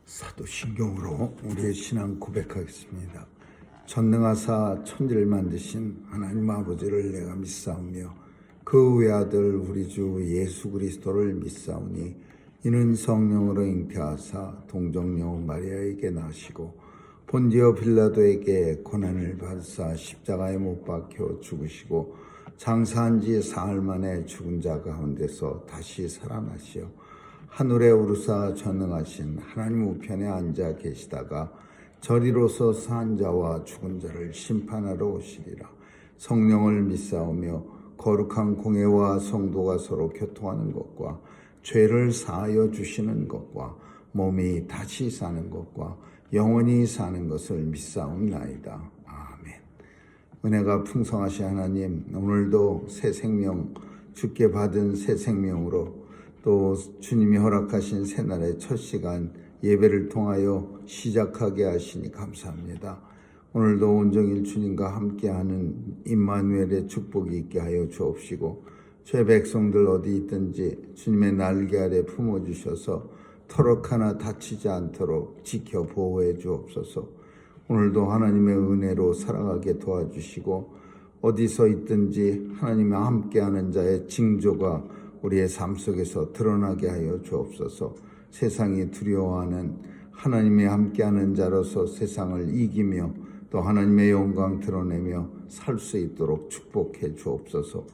사도신경으로 우리의 신앙 고백하겠습니다. 전능하사 천지를 만드신 하나님 아버지를 내가 믿사오며 그 외아들 우리 주 예수 그리스도를 믿사오니 이는 성령으로 잉태하사 동정녀 마리아에게 나시고 본디오 빌라도에게 고난을 받으사 십자가에 못 박혀 죽으시고 장사한 지 사흘 만에 죽은 자 가운데서 다시 살아나시어 하늘에 오르사 전능하신 하나님 우편에 앉아 계시다가 저리로서 산 자와 죽은 자를 심판하러 오시리라. 성령을 믿사오며 거룩한 공회와 성도가 서로 교통하는 것과 죄를 사하여 주시는 것과 몸이 다시 사는 것과 영원히 사는 것을 믿사옵나이다. 아멘. 은혜가 풍성하신 하나님, 오늘도 새 생명, 주께 받은 새 생명으로 또 주님이 허락하신 새날의 첫 시간 예배를 통하여 시작하게 하시니 감사합니다. 오늘도 온종일 주님과 함께하는 임마누엘의 축복이 있게 하여 주옵시고 제 백성들 어디 있든지 주님의 날개 아래 품어주셔서 터럭 하나 다치지 않도록 지켜 보호해 주옵소서. 오늘도 하나님의 은혜로 살아가게 도와주시고 어디서 있든지 하나님과 함께하는 자의 징조가 우리의 삶 속에서 드러나게 하여 주옵소서. 세상이 두려워하는 하나님의 함께하는 자로서 세상을 이기며 또 하나님의 영광 드러내며 살 수 있도록 축복해 주옵소서.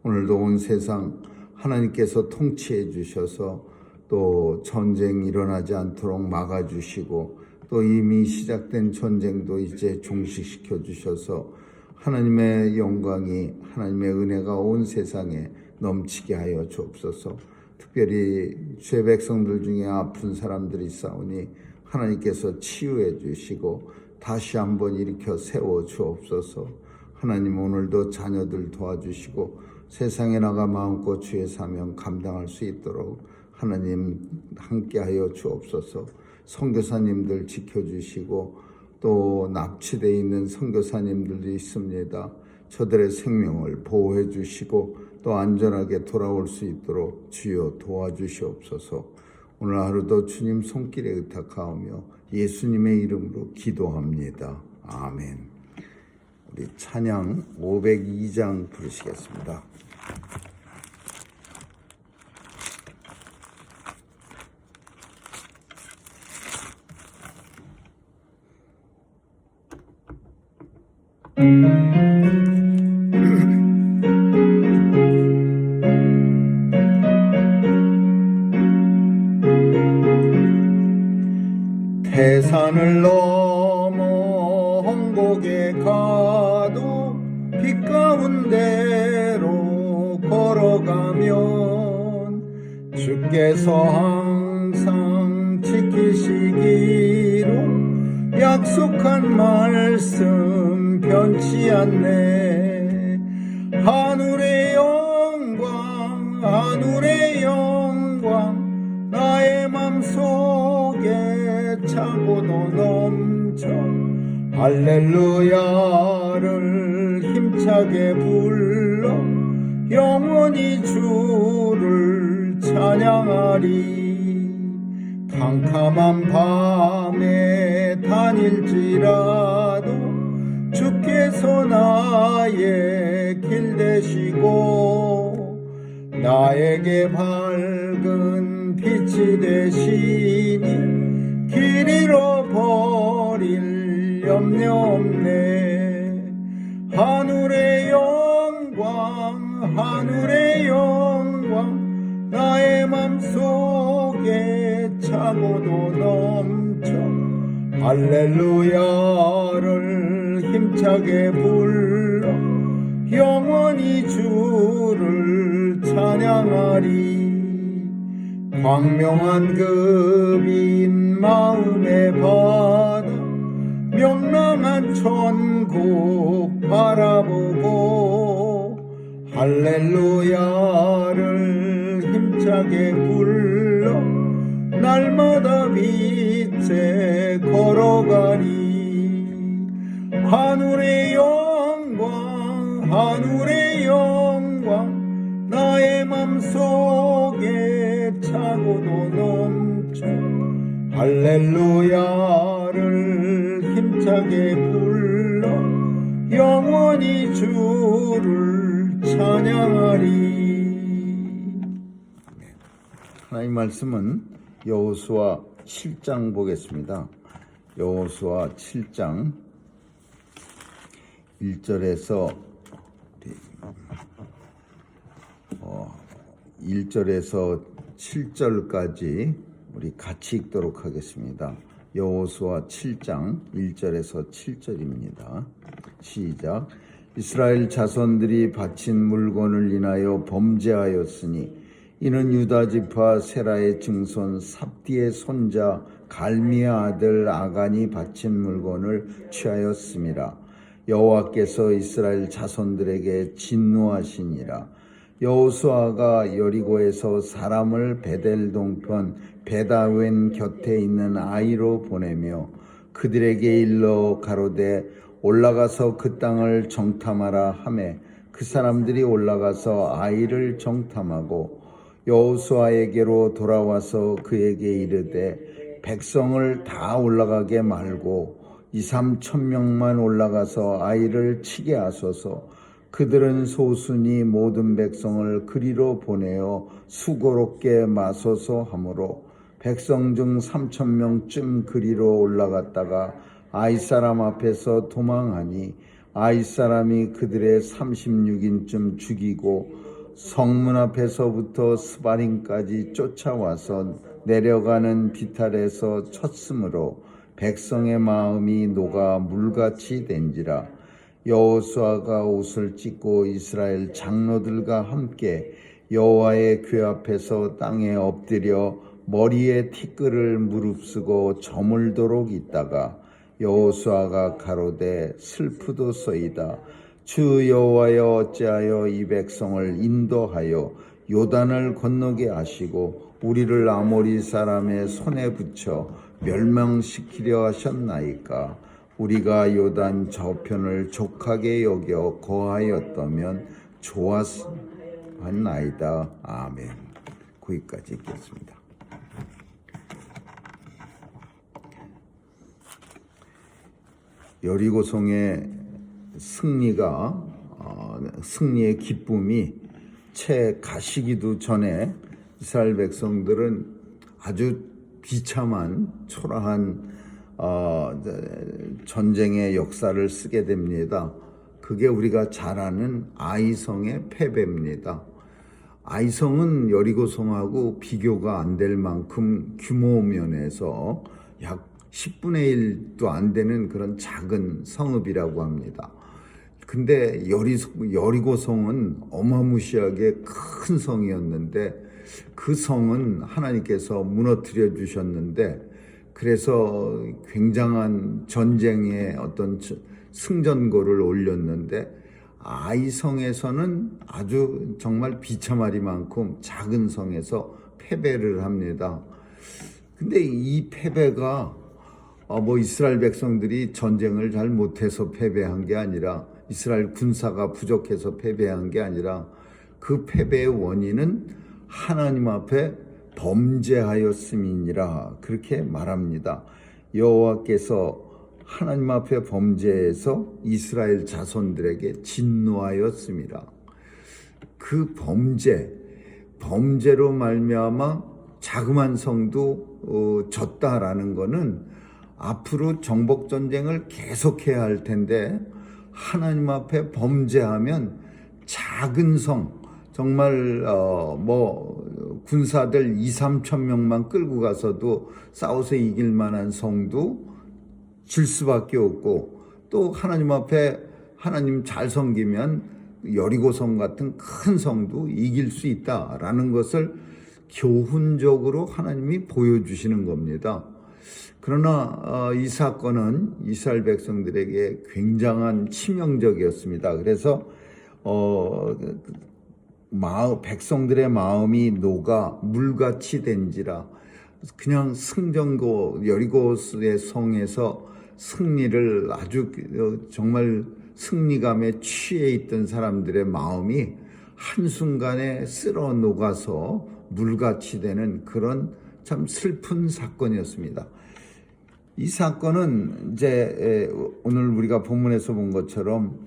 오늘도 온 세상 하나님께서 통치해 주셔서 또 전쟁 일어나지 않도록 막아주시고 또 이미 시작된 전쟁도 이제 종식시켜 주셔서 하나님의 영광이 하나님의 은혜가 온 세상에 넘치게 하여 주옵소서. 특별히 죄 백성들 중에 아픈 사람들이 있사오니 하나님께서 치유해 주시고 다시 한번 일으켜 세워 주옵소서. 하나님 오늘도 자녀들 도와주시고 세상에 나가 마음껏 주의 사명 감당할 수 있도록 하나님 함께하여 주옵소서. 선교사님들 지켜주시고 또 납치되어 있는 선교사님들도 있습니다. 저들의 생명을 보호해 주시고 또 안전하게 돌아올 수 있도록 주여 도와주시옵소서. 오늘 하루도 주님 손길에 의탁하오며 예수님의 이름으로 기도합니다. 아멘. 우리 찬양 502장 부르시겠습니다. 태산을 넘어 홍곡에 가도 빛 가운데로 걸어가면 주께서 항상 지키시기로 약속한 말씀 변치 않네. 하늘의 영광 하늘의 영광 나의 맘속에 차고도 넘쳐 할렐루야를 힘차게 불러 영원히 주를 찬양하리. 캄캄한 밤에 다닐지라도 주께서 나의 길 되시고 나에게 밝은 빛이 되시니 길 잃어버릴 염려 없네. 하늘의 영광 하늘의 영광 나의 맘속에 차고도 넘쳐 할렐루야를 힘차게 불러 영원히 주를 찬양하리. 광명한 그 빈 마음의 바다 명랑한 천국 바라보고 할렐루야를 힘차게 불러 날마다 빛에 걸어가리. 하늘의 영광 하늘의 영광 나의 맘속에 차고도 넘쳐 할렐루야를 힘차게 불러 영원히 주를 찬양하리. 하나님 말씀은 여호수아 7장 보겠습니다. 여호수아 7장 1절에서 7절까지 우리 같이 읽도록 하겠습니다. 여호수아 7장 1절에서 7절입니다. 시작. 이스라엘 자손들이 바친 물건을 인하여 범죄하였으니 이는 유다 지파 세라의 증손 삽디의 손자 갈미의 아들 아간이 바친 물건을 취하였음이라. 여호와께서 이스라엘 자손들에게 진노하시니라. 여호수아가 여리고에서 사람을 베델 동편 베다웬 곁에 있는 아이로 보내며 그들에게 일러 가로되 올라가서 그 땅을 정탐하라 하매 그 사람들이 올라가서 아이를 정탐하고 여호수아에게로 돌아와서 그에게 이르되 백성을 다 올라가게 말고 2-3천 명만 올라가서 아이를 치게 하소서. 그들은 소순이 모든 백성을 그리로 보내어 수고롭게 마소서 하므로 백성 중 3천 명쯤 그리로 올라갔다가 아이 사람 앞에서 도망하니 아이 사람이 그들의 36인쯤 죽이고 성문 앞에서부터 스바림까지 쫓아와서 내려가는 비탈에서 쳤으므로 백성의 마음이 녹아 물같이 된지라. 여호수아가 옷을 찢고 이스라엘 장로들과 함께 여호와의 궤 앞에서 땅에 엎드려 머리에 티끌을 무릅쓰고 저물도록 있다가 여호수아가 가로되 슬프도소이다. 주 여호와여 어찌하여 이 백성을 인도하여 요단을 건너게 하시고 우리를 아모리 사람의 손에 붙여 멸망시키려 하셨나이까. 우리가 요단 저편을 족하게 여겨 거하였다면 좋았나이다. 아멘. 거기까지 읽겠습니다. 여리고성의 승리의 기쁨이 채 가시기도 전에 이스라엘 백성들은 아주 비참한 초라한 전쟁의 역사를 쓰게 됩니다. 그게 우리가 잘 아는 아이성의 패배입니다. 아이성은 여리고성하고 비교가 안 될 만큼 규모 면에서 약 10분의 1도 안 되는 그런 작은 성읍이라고 합니다. 근데 여리고성은 어마무시하게 큰 성이었는데 그 성은 하나님께서 무너뜨려 주셨는데 그래서 굉장한 전쟁의 어떤 승전고를 올렸는데 아이성에서는 아주 정말 비참하리만큼 작은 성에서 패배를 합니다. 근데 이 패배가 이스라엘 백성들이 전쟁을 잘 못해서 패배한 게 아니라 이스라엘 군사가 부족해서 패배한 게 아니라 그 패배의 원인은 하나님 앞에 범죄하였음이니라 그렇게 말합니다. 여호와께서 하나님 앞에 범죄해서 이스라엘 자손들에게 진노하였습니다. 그 범죄로 말미암아 자그만 성도 졌다라는 것은 앞으로 정복전쟁을 계속해야 할 텐데 하나님 앞에 범죄하면 작은 성 정말 군사들 2-3천 명만 끌고 가서도 싸워서 이길 만한 성도 질 수밖에 없고 또 하나님 앞에 하나님 잘 섬기면 여리고성 같은 큰 성도 이길 수 있다라는 것을 교훈적으로 하나님이 보여주시는 겁니다. 그러나 이 사건은 이스라엘 백성들에게 굉장한 치명적이었습니다. 그래서 백성들의 마음이 녹아 물같이 된지라 그냥 승전고 여리고의 성에서 승리를 아주 정말 승리감에 취해 있던 사람들의 마음이 한순간에 쓸어 녹아서 물같이 되는 그런 참 슬픈 사건이었습니다. 이 사건은 이제 오늘 우리가 본문에서 본 것처럼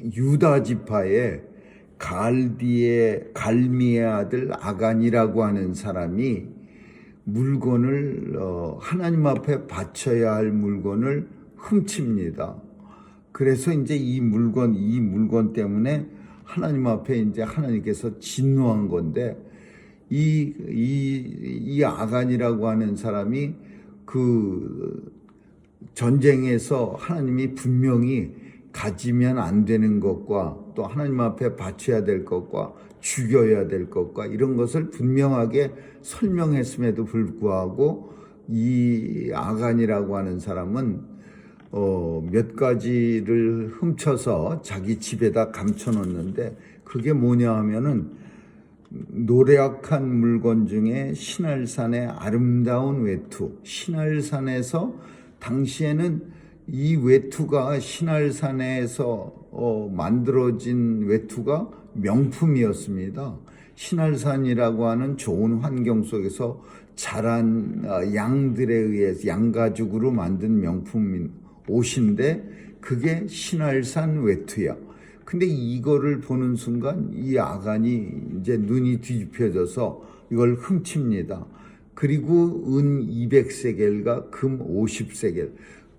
유다 지파의 갈미의 아들 아간이라고 하는 사람이 물건을 하나님 앞에 바쳐야 할 물건을 훔칩니다. 그래서 이제 이 물건 때문에 하나님 앞에 이제 하나님께서 진노한 건데, 이 아간이라고 하는 사람이 그 전쟁에서 하나님이 분명히 가지면 안 되는 것과 또 하나님 앞에 바쳐야 될 것과 죽여야 될 것과 이런 것을 분명하게 설명했음에도 불구하고 이 아간이라고 하는 사람은 몇 가지를 훔쳐서 자기 집에다 감춰놓는데, 그게 뭐냐 하면은 노략한 물건 중에 신할산의 아름다운 외투. 신할산에서 당시에는 이 외투가 신할산에서 만들어진 외투가 명품이었습니다. 신할산이라고 하는 좋은 환경 속에서 자란 양들에 의해서 양가죽으로 만든 명품 옷인데 그게 신할산 외투야. 근데 이거를 보는 순간 이 아간이 이제 눈이 뒤집혀져서 이걸 훔칩니다. 그리고 은 200세겔과 금 50세겔,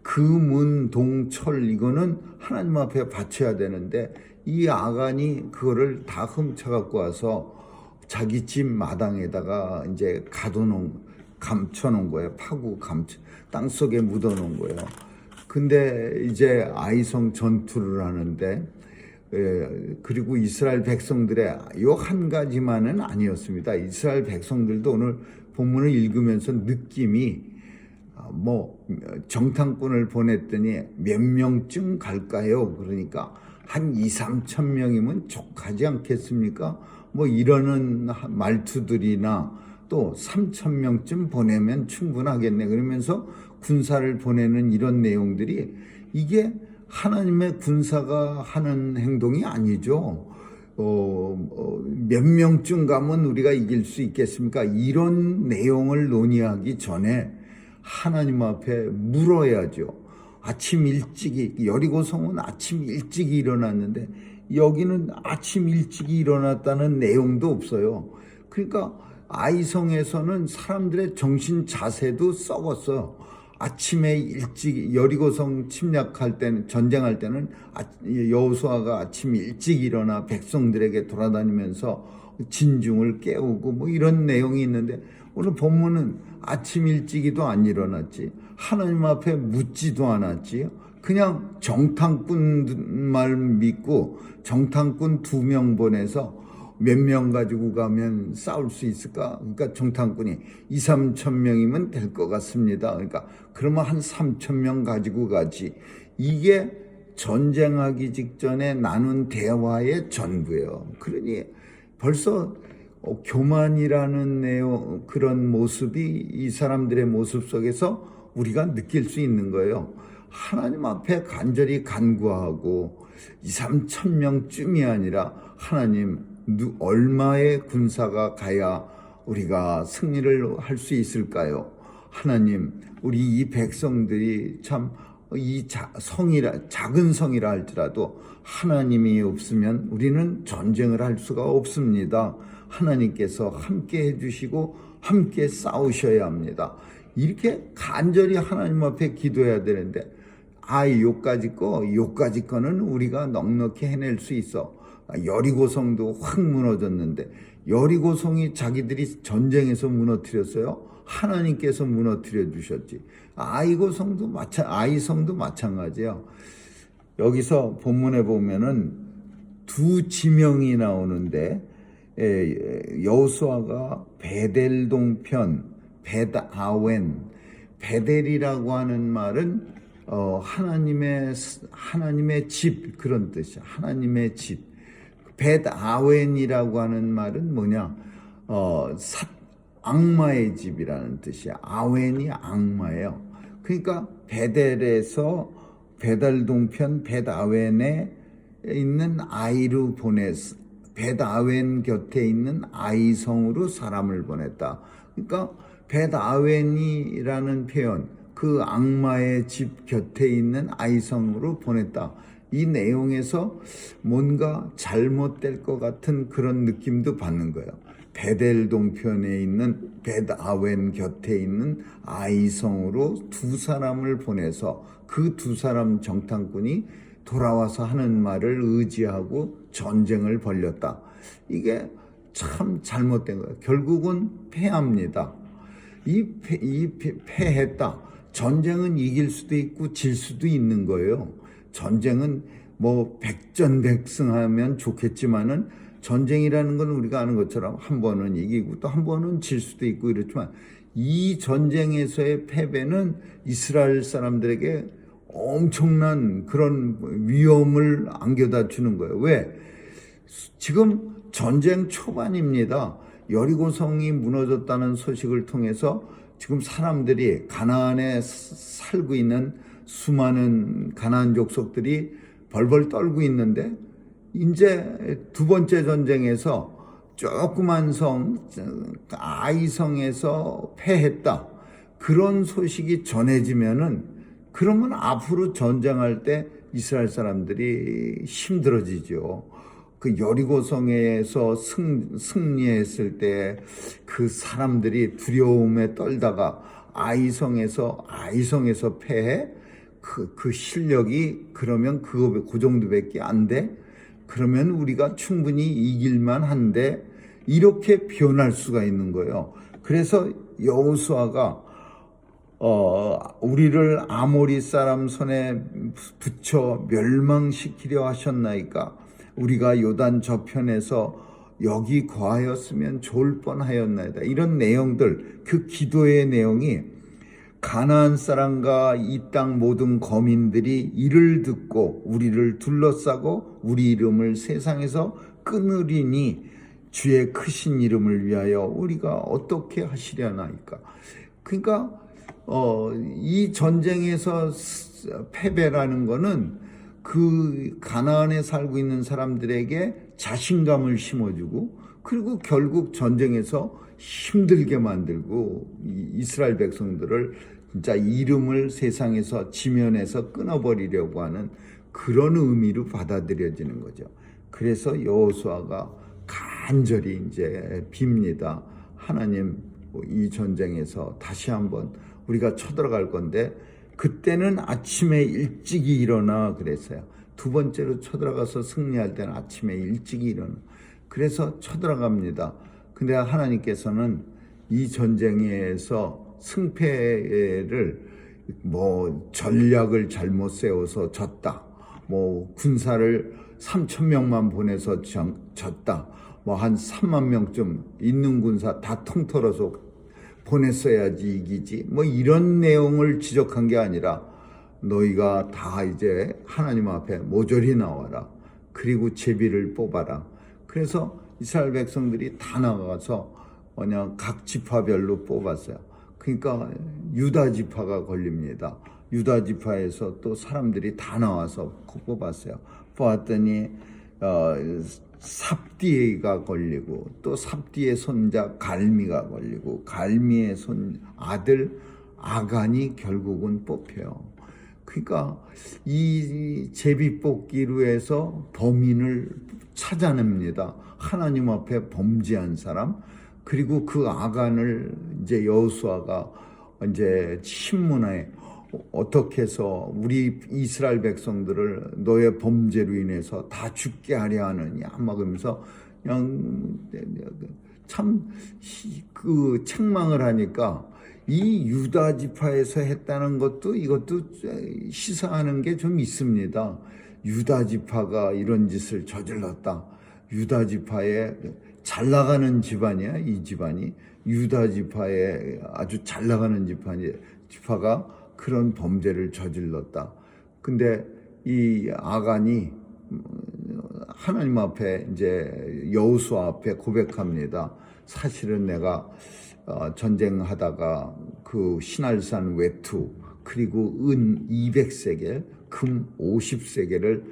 금은 동철 이거는 하나님 앞에 바쳐야 되는데 이 아간이 그거를 다 훔쳐갖고 와서 자기 집 마당에다가 이제 감춰놓은 거예요. 땅속에 묻어놓은 거예요. 근데 이제 아이성 전투를 하는데, 그리고 이스라엘 백성들의 요 한 가지만은 아니었습니다. 이스라엘 백성들도 오늘 본문을 읽으면서 느낌이 정탐꾼을 보냈더니 몇 명쯤 갈까요? 그러니까 한 2-3천 명이면 족하지 않겠습니까? 이러는 말투들이나 또 3천 명쯤 보내면 충분하겠네. 그러면서 군사를 보내는 이런 내용들이 이게 하나님의 군사가 하는 행동이 아니죠. 몇 명쯤 가면 우리가 이길 수 있겠습니까? 이런 내용을 논의하기 전에 하나님 앞에 물어야죠. 아침 일찍이, 여리고성은 아침 일찍이 일어났는데 여기는 아침 일찍이 일어났다는 내용도 없어요. 그러니까 아이성에서는 사람들의 정신 자세도 썩었어요. 아침에 일찍 여리고성 침략할 때는, 전쟁할 때는 여호수아가 아침 일찍 일어나 백성들에게 돌아다니면서 진중을 깨우고 이런 내용이 있는데, 오늘 본문은 아침 일찍이도 안 일어났지, 하나님 앞에 묻지도 않았지, 그냥 정탐꾼 말 믿고 정탐꾼 2명 보내서 몇 명 가지고 가면 싸울 수 있을까? 그러니까 정탐꾼이 2-3천 명이면 될 것 같습니다. 그러니까 그러면 한 3천 명 가지고 가지. 이게 전쟁하기 직전에 나눈 대화의 전부예요. 그러니 벌써 교만이라는 내용, 그런 모습이 이 사람들의 모습 속에서 우리가 느낄 수 있는 거예요. 하나님 앞에 간절히 간구하고 2-3천 명쯤이 아니라, 하나님 얼마의 군사가 가야 우리가 승리를 할 수 있을까요? 하나님, 우리 이 백성들이 참 이 작은 성이라 할지라도 하나님이 없으면 우리는 전쟁을 할 수가 없습니다. 하나님께서 함께 해주시고 함께 싸우셔야 합니다. 이렇게 간절히 하나님 앞에 기도해야 되는데, 요까지 거는 우리가 넉넉히 해낼 수 있어. 여리고성도 확 무너졌는데, 여리고성이 자기들이 전쟁에서 무너뜨렸어요? 하나님께서 무너뜨려 주셨지. 아이성도 마찬가지예요. 여기서 본문에 보면은 2 지명이 나오는데, 여호수아가 베델 동편 벳아웬, 베델이라고 하는 말은 하나님의 집, 그런 뜻이야. 하나님의 집. 벳아웬이라고 하는 말은 뭐냐? 악마의 집이라는 뜻이야. 아웬이 악마예요. 그러니까 베델에서 베델 동편 벳아웬에 있는 벳아웬 곁에 있는 아이성으로 사람을 보냈다. 그러니까 벳아웬이라는 표현, 그 악마의 집 곁에 있는 아이성으로 보냈다. 이 내용에서 뭔가 잘못될 것 같은 그런 느낌도 받는 거예요. 베델 동편에 있는 벳아웬 곁에 있는 아이성으로 두 사람을 보내서 그 두 사람 정탐꾼이 돌아와서 하는 말을 의지하고 전쟁을 벌였다. 이게 참 잘못된 거예요. 결국은 패합니다. 패했다. 전쟁은 이길 수도 있고 질 수도 있는 거예요. 전쟁은 뭐 백전백승하면 좋겠지만은 전쟁이라는 건 우리가 아는 것처럼 한 번은 이기고 또 한 번은 질 수도 있고 이렇지만 이 전쟁에서의 패배는 이스라엘 사람들에게 엄청난 그런 위험을 안겨다 주는 거예요. 왜? 지금 전쟁 초반입니다. 여리고성이 무너졌다는 소식을 통해서 지금 사람들이 가나안에 살고 있는 수많은 가나안 족속들이 벌벌 떨고 있는데 이제 두 번째 전쟁에서 조그만 성 아이성에서 패했다. 그런 소식이 전해지면은 그러면 앞으로 전쟁할 때 이스라엘 사람들이 힘들어지죠. 그 여리고성에서 승리했을 때 그 사람들이 두려움에 떨다가 아이성에서 패해 그 실력이 그러면 그 정도밖에 안 돼? 그러면 우리가 충분히 이길만 한데 이렇게 변할 수가 있는 거예요. 그래서 여호수아가 우리를 아모리 사람 손에 붙여 멸망시키려 하셨나이까 우리가 요단 저편에서 여기 거하였으면 좋을 뻔하였나이다. 이런 내용들, 그 기도의 내용이 가나안 사람과 이 땅 모든 거민들이 이를 듣고 우리를 둘러싸고 우리 이름을 세상에서 끊으리니 주의 크신 이름을 위하여 우리가 어떻게 하시려나이까. 그러니까 이 전쟁에서 패배라는 거는 그 가나안에 살고 있는 사람들에게 자신감을 심어주고 그리고 결국 전쟁에서 힘들게 만들고 이스라엘 백성들을 진짜 이름을 세상에서 지면에서 끊어버리려고 하는 그런 의미로 받아들여지는 거죠. 그래서 여호수아가 간절히 이제 빕니다. 하나님, 이 전쟁에서 다시 한번 우리가 쳐들어갈 건데 그때는 아침에 일찍이 일어나 그랬어요. 두 번째로 쳐들어가서 승리할 때는 아침에 일찍이 일어나. 그래서 쳐들어갑니다. 근데 하나님께서는 이 전쟁에서 승패를 뭐 전략을 잘못 세워서 졌다. 뭐 군사를 3,000명만 보내서 졌다. 뭐 한 3만 명쯤 있는 군사 다 통틀어서 보냈어야지 이기지. 뭐 이런 내용을 지적한 게 아니라 너희가 다 이제 하나님 앞에 모조리 나와라. 그리고 제비를 뽑아라. 그래서 이스라엘 백성들이 다 나가서 그냥 각 지파별로 뽑았어요. 그러니까 유다 지파가 걸립니다. 유다 지파에서 또 사람들이 다 나와서 뽑았어요. 뽑았더니 삽디가 걸리고 또 삽디의 손자 갈미가 걸리고 갈미의 아들 아간이 결국은 뽑혀요. 그러니까 이 제비뽑기로 해서 범인을 찾아냅니다. 하나님 앞에 범죄한 사람. 그리고 그 아간을 이제 여호수아가 이제 신문에 어떻게 해서 우리 이스라엘 백성들을 너의 범죄로 인해서 다 죽게 하려 하느냐 막 그러면서 그냥 참 그 책망을 하니까 이 유다 지파에서 했다는 것도 이것도 시사하는 게 좀 있습니다. 유다 지파가 이런 짓을 저질렀다. 유다 지파에 잘 나가는 집안이야. 이 집안이 유다 지파에 아주 잘 나가는 지파가 그런 범죄를 저질렀다. 근데 이 아간이 하나님 앞에 이제 여호수아 앞에 고백합니다. 사실은 내가 전쟁하다가 그 시날산 외투 그리고 은 200세겔 금 50세겔을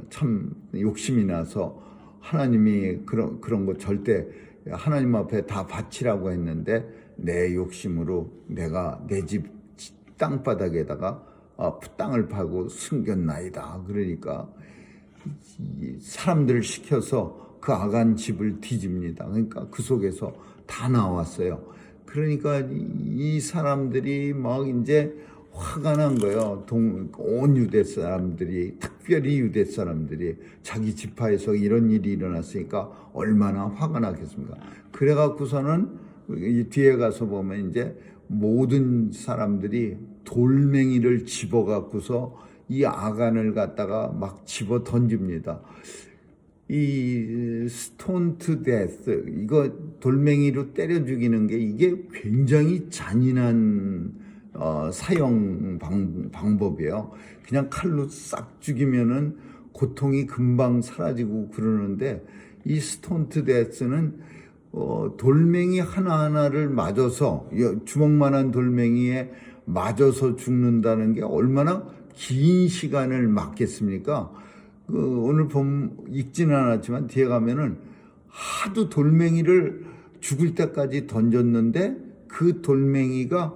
참 욕심이 나서 하나님이 그런 거 절대 하나님 앞에 다 바치라고 했는데 내 욕심으로 내가 내 집 땅바닥에다가 땅을 파고 숨겼나이다. 그러니까 사람들을 시켜서 그 아간 집을 뒤집니다. 그러니까 그 속에서 다 나왔어요. 그러니까 이 사람들이 막 이제 화가 난 거예요. 온 유대 사람들이, 특별히 유대 사람들이 자기 지파에서 이런 일이 일어났으니까 얼마나 화가 나겠습니까? 그래갖고서는 이 뒤에 가서 보면 이제 모든 사람들이 돌멩이를 집어갖고서 이 아간을 갖다가 막 집어 던집니다. 이 스톤 투 데스, 이거 돌멩이로 때려 죽이는 게 이게 굉장히 잔인한 사형 방법이에요. 그냥 칼로 싹 죽이면은 고통이 금방 사라지고 그러는데 이 스톤 투 데스는 돌멩이 하나하나를 맞아서 주먹만한 돌멩이에 맞아서 죽는다는 게 얼마나 긴 시간을 맞겠습니까? 오늘 읽지는 않았지만 뒤에 가면은 하도 돌멩이를 죽을 때까지 던졌는데 그 돌멩이가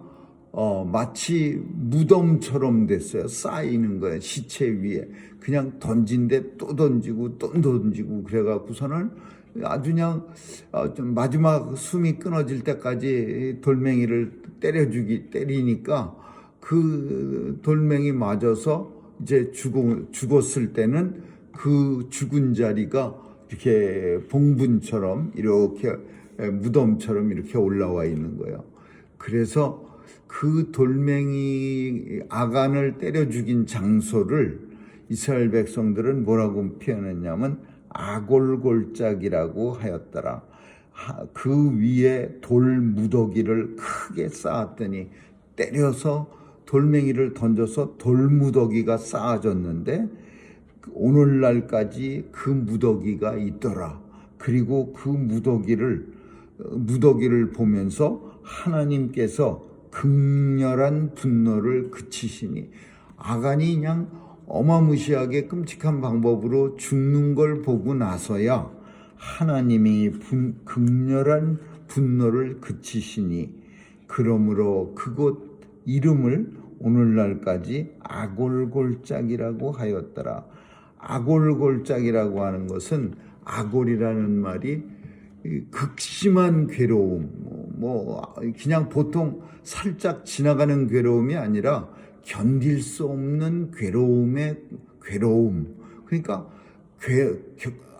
마치 무덤처럼 됐어요. 쌓이는 거예요. 시체 위에. 그냥 던진데 또 던지고 또 던지고 그래갖고서는 아주 그냥 좀 마지막 숨이 끊어질 때까지 돌멩이를 때리니까 그 돌멩이 맞아서 이제 죽었을 때는 그 죽은 자리가 이렇게 봉분처럼 이렇게 무덤처럼 이렇게 올라와 있는 거예요. 그래서 그 돌멩이 아간을 때려 죽인 장소를 이스라엘 백성들은 뭐라고 표현했냐면 아골골짝이라고 하였더라. 그 위에 돌 무더기를 크게 쌓았더니 때려서 돌멩이를 던져서 돌 무더기가 쌓아졌는데 오늘날까지 그 무더기가 있더라. 그리고 그 무더기를 보면서 하나님께서 극렬한 분노를 그치시니 아간이 그냥 어마무시하게 끔찍한 방법으로 죽는 걸 보고 나서야 하나님이 극렬한 분노를 그치시니 그러므로 그곳 이름을 오늘날까지 아골골짝이라고 하였더라. 아골골짝이라고 하는 것은 아골이라는 말이 극심한 괴로움, 그냥 보통 살짝 지나가는 괴로움이 아니라 견딜 수 없는 괴로움의 괴로움. 그러니까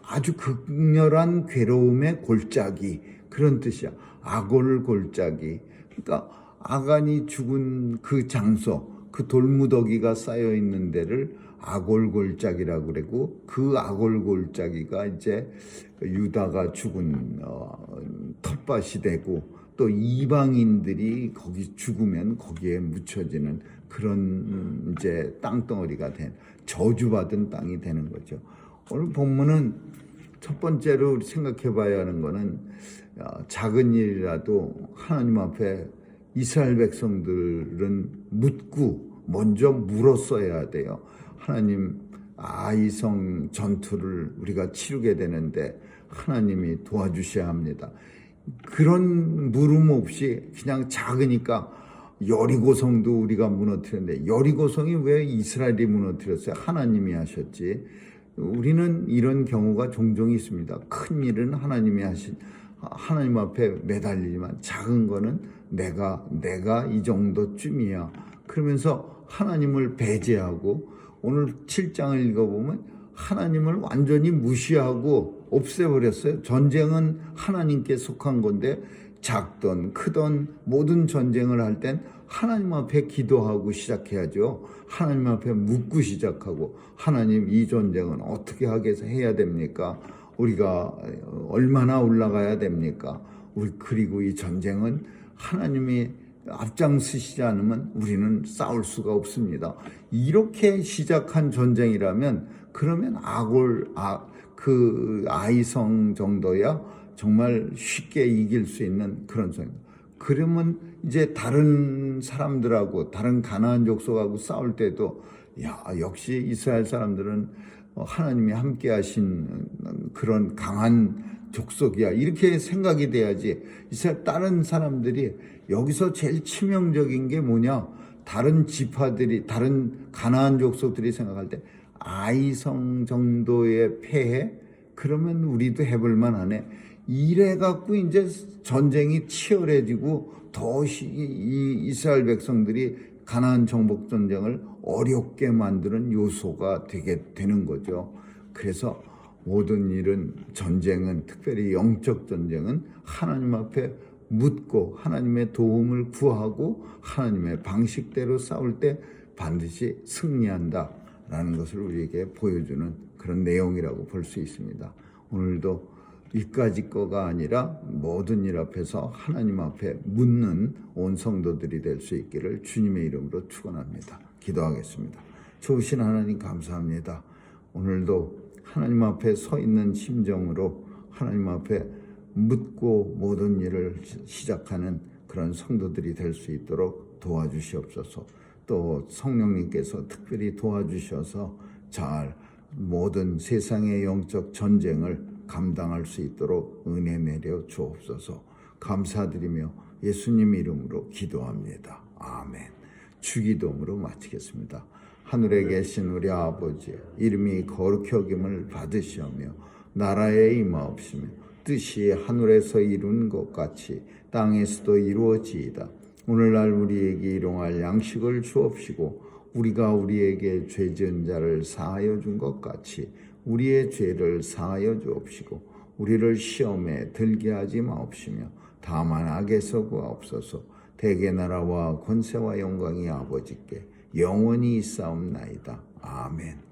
아주 극렬한 괴로움의 골짜기, 그런 뜻이야. 아골골짜기. 그러니까 아간이 죽은 그 장소, 그 돌무더기가 쌓여 있는 데를 아골골짜기라고 그러고 그 아골골짜기가 이제 유다가 죽은 텃밭이 되고 또 이방인들이 거기 죽으면 거기에 묻혀지는 그런 이제 땅덩어리가 된 저주받은 땅이 되는 거죠. 오늘 본문은 첫 번째로 우리 생각해 봐야 하는 거는 작은 일이라도 하나님 앞에 이스라엘 백성들은 묻고 먼저 물었어야 돼요. 하나님, 아이성 전투를 우리가 치르게 되는데 하나님이 도와주셔야 합니다. 그런 물음 없이 그냥 작으니까 여리고성도 우리가 무너뜨렸는데 여리고성이 왜 이스라엘이 무너뜨렸어요? 하나님이 하셨지. 우리는 이런 경우가 종종 있습니다. 큰 일은 하나님 앞에 매달리지만 작은 거는 내가 이 정도쯤이야. 그러면서 하나님을 배제하고 오늘 7장을 읽어보면 하나님을 완전히 무시하고 없애버렸어요. 전쟁은 하나님께 속한 건데 작든 크든 모든 전쟁을 할 땐 하나님 앞에 기도하고 시작해야죠. 하나님 앞에 묻고 시작하고 하나님 이 전쟁은 어떻게 해야 됩니까? 우리가 얼마나 올라가야 됩니까? 그리고 이 전쟁은 하나님이 앞장서시지 않으면 우리는 싸울 수가 없습니다. 이렇게 시작한 전쟁이라면 그러면 그 아이성 정도야 정말 쉽게 이길 수 있는 그런 전쟁. 그러면 이제 다른 사람들하고 다른 가나안 족속하고 싸울 때도 역시 이스라엘 사람들은 하나님이 함께 하신 그런 강한 족속이야, 이렇게 생각이 돼야지. 다른 사람들이 여기서 제일 치명적인 게 뭐냐, 다른 지파들이, 다른 가나안 족속들이 생각할 때 아이성 정도의 폐해, 그러면 우리도 해볼 만하네, 이래 갖고 이제 전쟁이 치열해지고 더 이 이스라엘 백성들이 가나안 정복 전쟁을 어렵게 만드는 요소가 되게 되는 거죠. 그래서 모든 일은, 전쟁은, 특별히 영적 전쟁은 하나님 앞에 묻고 하나님의 도움을 구하고 하나님의 방식대로 싸울 때 반드시 승리한다라는 것을 우리에게 보여주는 그런 내용이라고 볼 수 있습니다. 오늘도 이까지 거가 아니라 모든 일 앞에서 하나님 앞에 묻는 온 성도들이 될 수 있기를 주님의 이름으로 축원합니다. 기도하겠습니다. 좋으신 하나님, 감사합니다. 오늘도 하나님 앞에 서 있는 심정으로 하나님 앞에 묻고 모든 일을 시작하는 그런 성도들이 될 수 있도록 도와주시옵소서. 또 성령님께서 특별히 도와주셔서 잘 모든 세상의 영적 전쟁을 감당할 수 있도록 은혜 내려 주옵소서. 감사드리며 예수님 이름으로 기도합니다. 아멘. 주기도문으로 마치겠습니다. 하늘에 계신 우리 아버지, 이름이 거룩히 여김을 받으시오며 나라에 임하옵시며 뜻이 하늘에서 이룬 것 같이 땅에서도 이루어지이다. 오늘날 우리에게 일용할 양식을 주옵시고 우리가 우리에게 죄 지은 자를 사하여 준 것 같이 우리의 죄를 사하여 주옵시고 우리를 시험에 들게 하지 마옵시며 다만 악에서 구하옵소서. 대개 나라와 권세와 영광이 아버지께 영원히 있사옵나이다. 아멘.